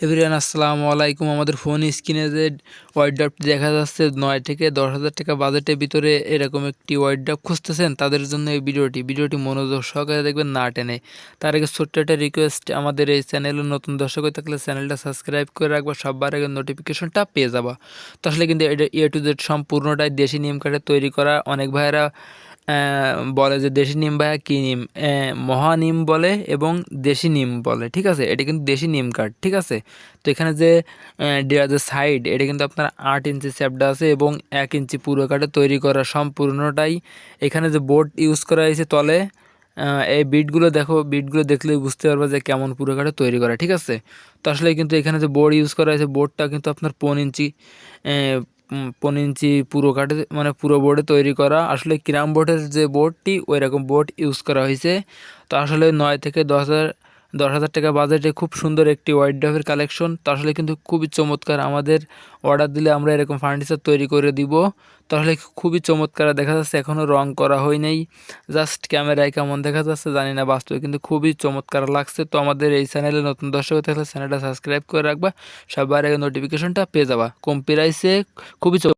Everyone আসসালামু আলাইকুম। আমাদের ফোন স্ক্রিনে যে ওয়াইড্রপটি দেখা যাচ্ছে 9 থেকে 10,000 টাকা বাজেটের ভিতরে এরকম একটি ওয়াইড্রপ খুঁজতেছেন, তাদের জন্য এই ভিডিওটি মনোযোগ সহকারে দেখবেন, না টেনে। তার আগে ছোট্ট একটা রিকোয়েস্ট, আমাদের এই চ্যানেলে নতুন দর্শক হয়ে থাকলে চ্যানেলটা সাবস্ক্রাইব করে রাখবা, সবার আগে নোটিফিকেশনটা পেয়ে যাবা। তো আসলে কিন্তু এটা এ টু জেড সম্পূর্ণটাই দেশি নিম কাঠে তৈরি করা। অনেক ভাইয়েরা বলে যে দেশি নিম ভাইয়া কী নিম, মহানিম বলে এবং দেশি নিম বলে, ঠিক আছে। এটা কিন্তু দেশি নিম কাঠ, ঠিক আছে। তো এখানে যে যে সাইড, এটা কিন্তু আপনার 8 ইঞ্চি চ্যাপটা আছে এবং 1 ইঞ্চি পুরো কাঠে তৈরি করা সম্পূর্ণটাই। এখানে যে বোর্ড ইউজ করা হয়েছে তলে, এই বিটগুলো দেখো, বিটগুলো দেখলেই বুঝতে পারবে যে কেমন পুরো কাঠে তৈরি করা, ঠিক আছে। তো আসলে কিন্তু এখানে যে বোর্ড ইউজ করা হয়েছে, বোর্ডটা কিন্তু আপনার 15 ইঞ্চি পুরো কাঠে, মানে পুরো বোর্ডে তৈরি করা। আসলে কিরাম বোর্ডের যে বোর্ডটি, ওই রকম বোর্ড ইউজ করা হয়েছে। তো আসলে 9 থেকে 10,000 টাকা বাজেটে খুব সুন্দর একটি ওয়াইড্রপের কালেকশন। তো আসলে কিন্তু খুবই চমৎকার। আমাদের অর্ডার দিলে আমরা এরকম ফার্নিচার তৈরি করে দিব। তো আসলে খুবই চমৎকার দেখা যাচ্ছে, এখনও রং করা হয় নাই, জাস্ট ক্যামেরায় কেমন দেখা যাচ্ছে জানি না, বাস্তবে কিন্তু খুবই চমৎকার লাগছে। তো আমাদের এই চ্যানেলে নতুন দর্শক থাকলে চ্যানেলটা সাবস্ক্রাইব করে রাখবা, সবার আগে নোটিফিকেশনটা পেয়ে যাবা। কম প্রাইসে খুবই